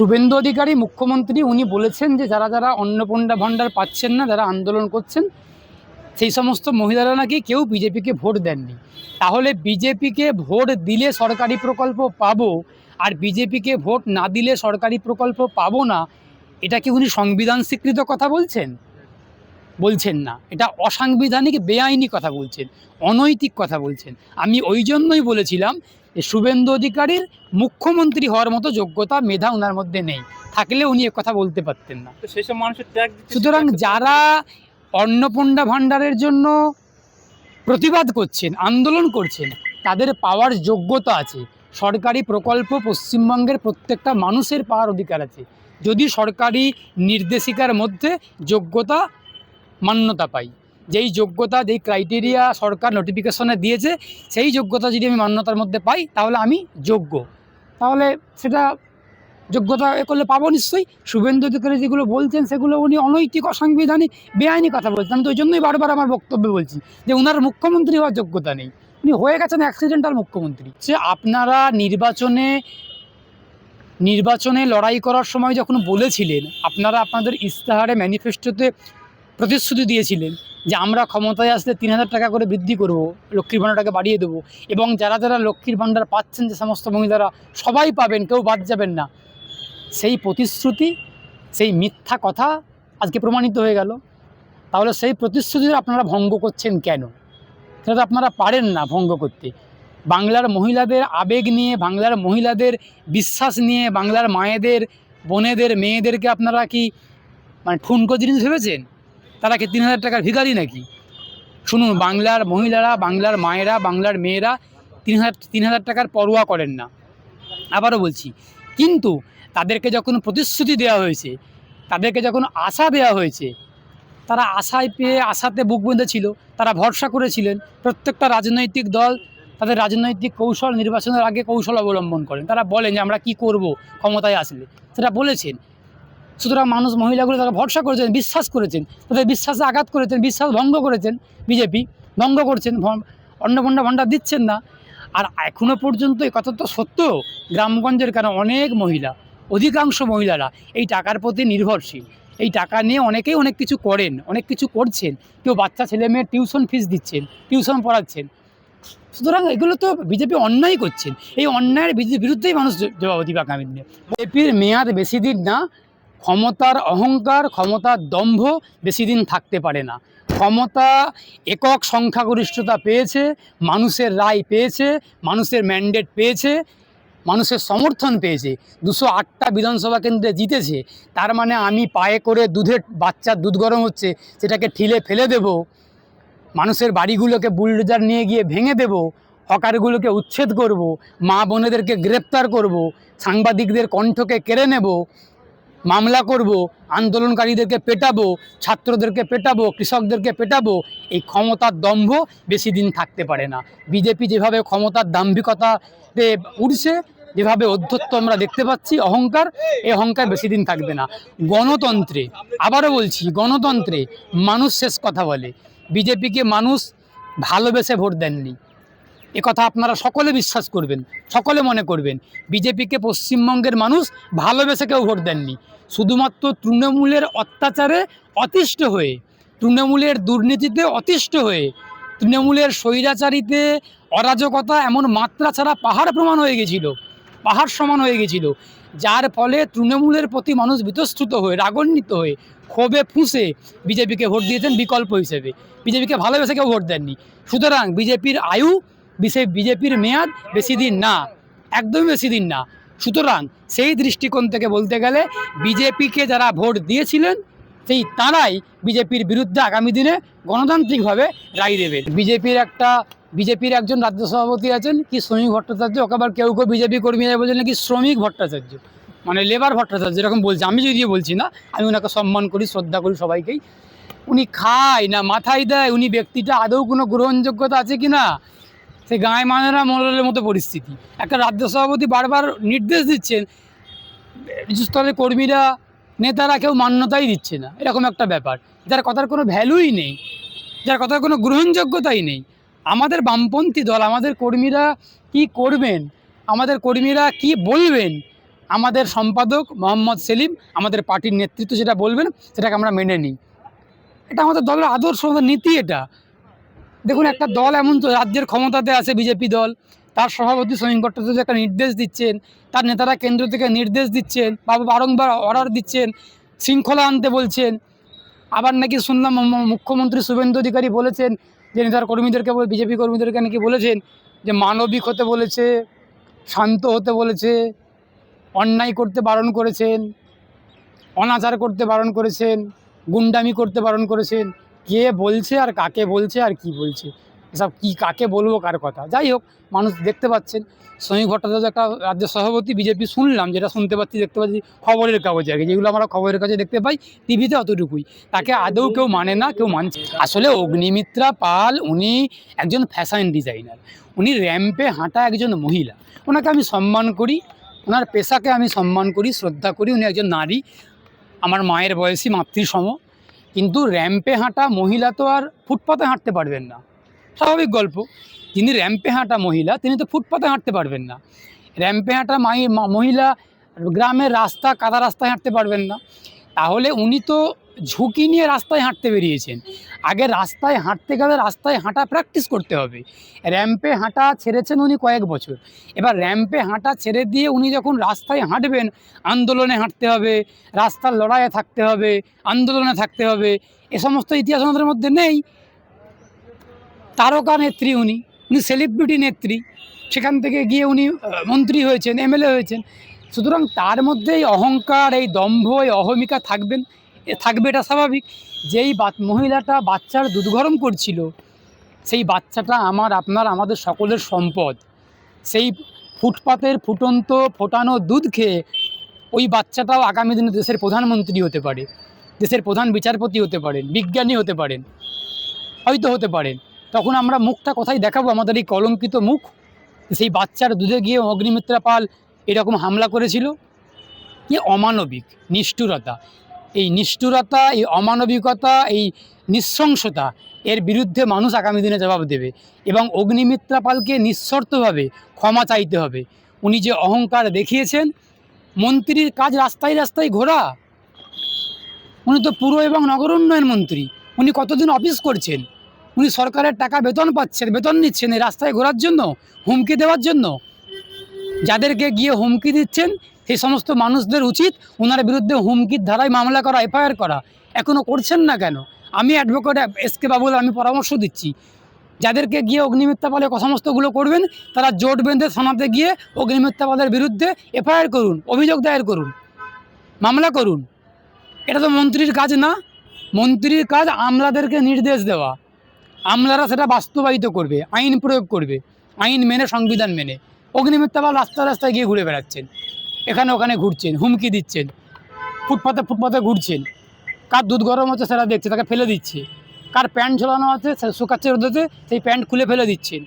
শুভেন্দু অধিকারী মুখ্যমন্ত্রী উনি বলেছেন যে যারা যারা অন্নপূর্ণা ভাণ্ডার পাচ্ছেন না, যারা আন্দোলন করছেন, সেই সমস্ত মহিলারা নাকি কেউ বিজেপিকে ভোট দেননি। তাহলে বিজেপিকে ভোট দিলে সরকারি প্রকল্প পাবো, আর বিজেপিকে ভোট না দিলে সরকারি প্রকল্প পাবো না, এটা কি উনি সংবিধান স্বীকৃত কথা বলছেন? বলছেন না, এটা অসাংবিধানিক বেআইনি কথা বলছেন, অনৈতিক কথা বলছেন। আমি ওই জন্যই বলেছিলাম যে শুভেন্দু অধিকারীর মুখ্যমন্ত্রী হওয়ার মতো যোগ্যতা, মেধা ওনার মধ্যে নেই, থাকলে উনি কথা বলতে পারতেন না। তো সেসব মানুষের ত্যাগ দিচ্ছে। সুতরাং যারা অন্নপূর্ণা ভাণ্ডারের জন্য প্রতিবাদ করছেন, আন্দোলন করছেন, তাদের পাওয়ার যোগ্যতা আছে। সরকারি প্রকল্প পশ্চিমবঙ্গের প্রত্যেকটা মানুষের পাওয়ার অধিকার আছে, যদি সরকারি নির্দেশিকার মধ্যে যোগ্যতা মান্যতা পাই। যেই যোগ্যতা, যেই ক্রাইটেরিয়া সরকার নোটিফিকেশনে দিয়েছে, সেই যোগ্যতা যদি আমি মান্যতার মধ্যে পাই, তাহলে আমি যোগ্য। তাহলে সেটা যোগ্যতা করলে পাবো নিশ্চয়ই। শুভেন্দু অধিকারী যেগুলো বলছেন সেগুলো উনি অনৈতিক, অসাংবিধানিক, বেআইনি কথা বলছেন। আমি তো ওই জন্যই বারবার আমার বক্তব্য বলছি যে ওনার মুখ্যমন্ত্রী হওয়ার যোগ্যতা নেই, উনি হয়ে গেছেন অ্যাক্সিডেন্টাল মুখ্যমন্ত্রী। সে আপনারা নির্বাচনে লড়াই করার সময় যখন বলেছিলেন, আপনারা আপনাদের ইস্তাহারে, ম্যানিফেস্টোতে প্রতিশ্রুতি দিয়েছিলেন যে আমরা ক্ষমতায় আসলে ৩,০০০ টাকা করে বৃদ্ধি করব, লক্ষ্মীর ভাণ্ডারটাকে বাড়িয়ে দেবো, এবং যারা যারা লক্ষ্মীর ভাণ্ডার পাচ্ছেন, যে সমস্ত মহিলারা, সবাই পাবেন, কেউ বাদ যাবেন না। সেই প্রতিশ্রুতি, সেই মিথ্যা কথা আজকে প্রমাণিত হয়ে গেল। তাহলে সেই প্রতিশ্রুতি আপনারা ভঙ্গ করছেন কেন? সেটা তো আপনারা পারেন না ভঙ্গ করতে। বাংলার মহিলাদের আবেগ নিয়ে, বাংলার মহিলাদের বিশ্বাস নিয়ে, বাংলার মায়েদের, বোনেদের, মেয়েদেরকে আপনারা কি ঠুনকো জিনিস ভেবেছেন? তারা কি ৩,০০০ টাকার ভিখারি নাকি? শুনুন, বাংলার মহিলারা, বাংলার মায়েরা, বাংলার মেয়েরা ৩,০০০ টাকার পরোয়া করেন না। আবারও বলছি, কিন্তু তাদেরকে যখন প্রতিশ্রুতি দেওয়া হয়েছে, তাদেরকে যখন আশা দেওয়া হয়েছে, তারা আশায় পেয়ে আশাতে বুক বেঁধেছিল, তারা ভরসা করেছিলেন। প্রত্যেকটা রাজনৈতিক দল তাদের রাজনৈতিক কৌশল, নির্বাচনের আগে কৌশল অবলম্বন করেন। তারা বলেন যে আমরা কি করব ক্ষমতায় আসলে, সেটা বলেছেন। সুতরাং মানুষ, মহিলাগুলো তারা ভরসা করেছেন, বিশ্বাস করেছেন, তাদের বিশ্বাসে আঘাত করেছেন, বিশ্বাস ভঙ্গ করেছেন। বিজেপি ভঙ্গ করছেন, অন্নপূর্ণা ভাণ্ডার দিচ্ছেন না। আর এখনও পর্যন্ত এই কথা তো সত্য, গ্রামগঞ্জের, কারণ অনেক মহিলা, অধিকাংশ মহিলারা এই টাকার প্রতি নির্ভরশীল। এই টাকা নিয়ে অনেকেই অনেক কিছু করেন, অনেক কিছু করছেন। কেউ বাচ্চা ছেলে মেয়ের টিউশন ফিস দিচ্ছেন, টিউশন পড়াচ্ছেন। সুতরাং এগুলো তো বিজেপি অন্যায় করছেন। এই অন্যায়ের বিরুদ্ধেই মানুষ জবাব দিবে আগামী দিনে। বিজেপির মেয়াদ বেশি দিন না। ক্ষমতার অহংকার, ক্ষমতার দম্ভ বেশি দিন থাকতে পারে না। ক্ষমতা একক সংখ্যাগরিষ্ঠতা পেয়েছে, মানুষের রায় পেয়েছে, মানুষের ম্যান্ডেট পেয়েছে, মানুষের সমর্থন পেয়েছে, 208টা বিধানসভা কেন্দ্রে জিতেছে। তার মানে আমি পায়ে করে বাচ্চার দুধ গরম হচ্ছে, সেটাকে ঠিলে ফেলে দেব, মানুষের বাড়িগুলোকে বুলডোজার নিয়ে গিয়ে ভেঙে দেব, হকারগুলোকে উচ্ছেদ করব, মা বোনেদেরকে গ্রেপ্তার করব, সাংবাদিকদের কণ্ঠকে কেড়ে নেব, মামলা করব, আন্দোলনকারীদেরকে পেটাবো, ছাত্রদেরকে পেটাবো, কৃষকদেরকে পেটাবো। এই ক্ষমতার দম্ভ বেশি দিন থাকতে পারে না। বিজেপি যেভাবে ক্ষমতার দাম্ভিকতাতে উঠছে, যেভাবে অধ্যত্ব আমরা দেখতে পাচ্ছি, অহংকার, এই অহংকার বেশি দিন থাকবে না। গণতন্ত্রে, আবারও বলছি, গণতন্ত্রে মানুষ শেষ কথা বলে। বিজেপিকে মানুষ ভালোবেসে ভোট দেননি, কথা আপনারা সকলে বিশ্বাস করবেন, সকলে মনে করবেন। বিজেপিকে পশ্চিমবঙ্গের মানুষ ভালোবেসে কেউ ভোট দেননি। শুধুমাত্র তৃণমূলের অত্যাচারে অতিষ্ঠ হয়ে, তৃণমূলের দুর্নীতিতে অতিষ্ঠ হয়ে, তৃণমূলের স্বৈরাচারিতে, অরাজকতা এমন মাত্রা ছাড়া পাহাড় প্রমাণ হয়ে গেছিল, পাহাড় সমান হয়ে গেছিল, যার ফলে তৃণমূলের প্রতি মানুষ বিতস্ত্রুত হয়ে, রাগান্বিত হয়ে, ক্ষোভে ফুঁসে বিজেপিকে ভোট দিয়েছেন বিকল্প হিসেবে। বিজেপিকে ভালোবেসে কেউ ভোট দেননি। সুতরাং বিজেপির আয়ু, বিজেপির মেয়াদ বেশি দিন না, একদমই বেশি দিন না। সুতরাং সেই দৃষ্টিকোণ থেকে বলতে গেলে বিজেপিকে যারা ভোট দিয়েছিলেন, সেই তারাই বিজেপির বিরুদ্ধে আগামী দিনে গণতান্ত্রিকভাবে রায় দেবেন। বিজেপির একজন রাজ্য সভাপতি আছেন কি শ্রমিক ভট্টাচার্য, ওকে আবার কেউ কেউ বিজেপি কর্মীরা বলছেন নাকি শ্রমিক ভট্টাচার্য, মানে লেবার ভট্টাচার্য এরকম বলছে। আমি যদিও বলছি না, আমি ওনাকে সম্মান করি, শ্রদ্ধা করি সবাইকেই। উনি খায় না মাথায় দেয়, উনি ব্যক্তিটা আদৌ কোনো গ্রহণযোগ্যতা আছে কি না, সেই গাঁয়ে মানেরা মোড়লের মতো পরিস্থিতি। একটা রাজ্য সভাপতি বারবার নির্দেশ দিচ্ছেন, স্তরের কর্মীরা, নেতারা কেউ মান্যতাই দিচ্ছে না, এরকম একটা ব্যাপার, যার কথার কোনো ভ্যালুই নেই, যার কথার কোনো গ্রহণযোগ্যতাই নেই। আমাদের বামপন্থী দল, আমাদের কর্মীরা কি করবেন, আমাদের কর্মীরা কি বলবেন, আমাদের সম্পাদক মোহাম্মদ সেলিম, আমাদের পার্টির নেতৃত্ব যেটা বলবেন সেটাকে আমরা মেনে নিই। এটা আমাদের দলের আদর্শ, আমাদের নীতি এটা। দেখুন, একটা দল এমন তো রাজ্যের ক্ষমতাতে আছে বিজেপি দল, তার সভাপতি সমীর ভট্টাচার্য একটা নির্দেশ দিচ্ছেন, তার নেতারা কেন্দ্র থেকে নির্দেশ দিচ্ছেন, বারংবার অর্ডার দিচ্ছেন, শৃঙ্খলা আনতে বলছেন। আবার নাকি শুনলাম মুখ্যমন্ত্রী শুভেন্দু অধিকারী বলেছেন যে নেতার কর্মীদেরকে, বিজেপি কর্মীদেরকে নাকি বলেছেন যে মানবিক হতে বলেছে, শান্ত হতে বলেছে, অন্যায় করতে বারণ করেছেন, অনাচার করতে বারণ করেছেন, গুন্ডামি করতে বারণ করেছেন। কে বলছে আর কাকে বলছে আর কি বলছে, এসব কি, কাকে বলবো কার কথা? যাই হোক, মানুষ দেখতে পাচ্ছেন। সমীর ভট্টাচার্য একটা রাজ্য সভাপতি বিজেপি, শুনলাম, যেটা শুনতে পাচ্ছি, দেখতে পাচ্ছি খবরের কাগজে আর কি, যেগুলো আমরা খবরের কাগজে দেখতে পাই, টিভিতে অতটুকুই। তাকে আদৌ কেউ মানে না, কেউ মানছে। আসলে অগ্নিমিত্রা পাল উনি একজন ফ্যাশন ডিজাইনার, উনি র্যাম্পে হাঁটা একজন মহিলা। ওনাকে আমি সম্মান করি, ওনার পেশাকে আমি সম্মান করি, শ্রদ্ধা করি। উনি একজন নারী, আমার মায়ের বয়সী, মাতৃসম। কিন্তু র্যাম্পে হাঁটা মহিলা তো আর ফুটপাতে হাঁটতে পারবেন না, স্বাভাবিক গল্প। যিনি র্যাম্পে হাঁটা মহিলা, তিনি তো ফুটপাতে হাঁটতে পারবেন না। র্যাম্পে হাঁটা মহিলা গ্রামের রাস্তা, কাদা রাস্তায় হাঁটতে পারবেন না। তাহলে উনি তো ঝুঁকি নিয়ে রাস্তায় হাঁটতে বেরিয়েছেন। আগে রাস্তায় হাঁটতে গেলে রাস্তায় হাঁটা প্র্যাকটিস করতে হবে। র্যাম্পে হাঁটা ছেড়েছেন উনি কয়েক বছর, এবার র্যাম্পে হাঁটা ছেড়ে দিয়ে উনি যখন রাস্তায় হাঁটবেন, আন্দোলনে হাঁটতে হবে, রাস্তার লড়াইয়ে থাকতে হবে, আন্দোলনে থাকতে হবে। এ সমস্ত ইতিহাস আমাদের মধ্যে নেই। তারকা নেত্রী উনি, উনি সেলিব্রিটি নেত্রী, সেখান থেকে গিয়ে উনি মন্ত্রী হয়েছেন, এমএলএ হয়েছেন। সুতরাং তার মধ্যে এই অহংকার, এই দম্ভ, এই অহমিকা থাকবে, এটা স্বাভাবিক। যেই মহিলাটা বাচ্চার দুধ গরম করছিল, সেই বাচ্চাটা আমার, আপনার, আমাদের সকলের সম্পদ। সেই ফুটপাতের ফোটানো দুধ খেয়ে ওই বাচ্চাটাও আগামী দিনে দেশের প্রধানমন্ত্রী হতে পারে, দেশের প্রধান বিচারপতি হতে পারেন, বিজ্ঞানী হতে পারেন, হয়তো হতে পারেন। তখন আমরা মুখটা কোথায় দেখাবো, আমাদের এই কলঙ্কিত মুখ? সেই বাচ্চার দুধে গিয়ে অগ্নিমিত্রা পাল এরকম হামলা করেছিল। কি অমানবিক নিষ্ঠুরতা! এই নিষ্ঠুরতা, এই অমানবিকতা, এই নৃশংসতা, এর বিরুদ্ধে মানুষ আগামী দিনে জবাব দেবে। এবং অগ্নিমিত্রা পালকে নিঃশর্তভাবে ক্ষমা চাইতে হবে। উনি যে অহংকার দেখিয়েছেন, মন্ত্রীর কাজ রাস্তায় রাস্তায় ঘোরা। উনি তো পুর এবং নগর উন্নয়ন মন্ত্রী, উনি কতদিন অফিস করছেন? উনি সরকারের টাকা বেতন পাচ্ছেন, বেতন নিচ্ছেন এই রাস্তায় ঘোরার জন্য, হুমকি দেওয়ার জন্য। যাদেরকে গিয়ে হুমকি দিচ্ছেন সেই সমস্ত মানুষদের উচিত ওনার বিরুদ্ধে হুমকির ধারায় মামলা করা, এফআইআর করা। এখনও করছেন না কেন? আমি অ্যাডভোকেট এসকে বাবুল, আমি পরামর্শ দিচ্ছি, যাদেরকে গিয়ে অগ্নিমিত্রা পালের সমস্তগুলো করবেন, তারা জোট বেঁধে থানাতে গিয়ে অগ্নিমিত্রা পালের বিরুদ্ধে এফআইআর করুন, অভিযোগ দায়ের করুন, মামলা করুন। এটা তো মন্ত্রীর কাজ না। মন্ত্রীর কাজ আমলাদেরকে নির্দেশ দেওয়া, আমলারা সেটা বাস্তবায়িত করবে, আইন প্রয়োগ করবে, আইন মেনে, সংবিধান মেনে। অগ্নিমিত্রা পাল রাস্তায় রাস্তায় গিয়ে ঘুরে বেড়াচ্ছেন, এখানে ওখানে ঘুরছেন, হুমকি দিচ্ছেন, ফুটপাতে ঘুরছেন। কার দুধ গরম হচ্ছে সেটা দেখছে, তাকে ফেলে দিচ্ছে। কার প্যান্ট ঝোলানো আছে, শুকাচ্ছে রোদেতে, সেই প্যান্ট খুলে ফেলে দিচ্ছেন।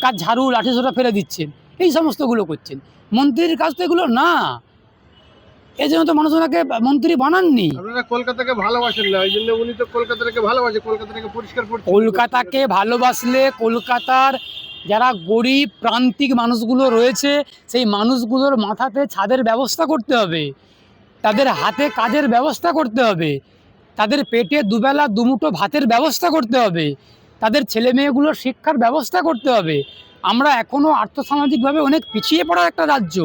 কার ঝাড়ু লাঠি সোটা ফেলে দিচ্ছেন। এই সমস্তগুলো করছেন। মন্ত্রীর কাজ তো এগুলো না। এই জন্য তো মানুষ ওনাকে মন্ত্রী বানাননি। আপনারা কলকাতাকে ভালোবাসেন না, এই জন্য উনি তো কলকাতাকে ভালোবাসে, কলকাতাকে পরিষ্কার করছে। কলকাতাকে ভালোবাসলে কলকাতার যারা গরিব প্রান্তিক মানুষগুলো রয়েছে, সেই মানুষগুলোর মাথাতে ছাদের ব্যবস্থা করতে হবে, তাদের হাতে কাজের ব্যবস্থা করতে হবে, তাদের পেটে দুবেলা দুমুঠো ভাতের ব্যবস্থা করতে হবে, তাদের ছেলে মেয়েগুলোর শিক্ষার ব্যবস্থা করতে হবে। আমরা এখনও আর্থসামাজিকভাবে অনেক পিছিয়ে পড়া একটা রাজ্য,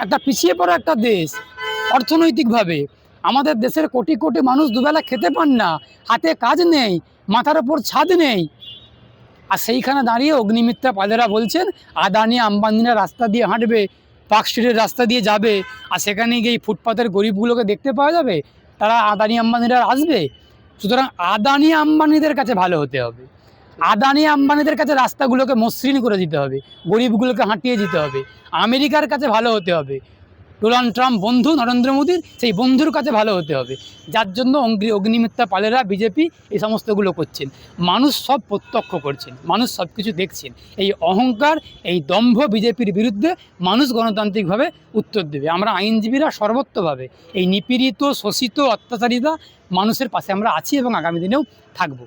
একটা পিছিয়ে পড়া একটা দেশ। অর্থনৈতিকভাবে আমাদের দেশের কোটি কোটি মানুষ দুবেলা খেতে পান না, হাতে কাজ নেই, মাথার ওপর ছাদ নেই। আর সেইখানে দাঁড়িয়ে অগ্নিমিত্রা পালেরা বলছেন আদানি আম্বানিরা রাস্তা দিয়ে হাঁটবে, পার্ক স্ট্রিটের রাস্তা দিয়ে যাবে, আর সেখানে গিয়ে ফুটপাতের গরিবগুলোকে দেখতে পাওয়া যাবে, তারা আদানি আম্বানিরা আসবে। সুতরাং আদানি আম্বানিদের কাছে ভালো হতে হবে, আদানি আম্বানিদের কাছে রাস্তাগুলোকে মসৃণ করে দিতে হবে, গরিবগুলোকে হাঁটিয়ে দিতে হবে। আমেরিকার কাছে ভালো হতে হবে, ডোনাল্ড ট্রাম্প বন্ধু নরেন্দ্র মোদীর, সেই বন্ধুর কাছে ভালো হতে হবে। যার জন্য অগ্নিমিত্রা পালেরা, বিজেপি এই সমস্তগুলো করছেন। মানুষ সব প্রত্যক্ষ করছেন, মানুষ সব কিছু দেখছেন। এই অহংকার, এই দম্ভ বিজেপির বিরুদ্ধে মানুষ গণতান্ত্রিকভাবে উত্তর দেবে। আমরা আইনজীবীরা সর্বত্রভাবে এই নিপীড়িত, শোষিত, অত্যাচারিতা মানুষের পাশে আমরা আছি এবং আগামী দিনেও থাকবো।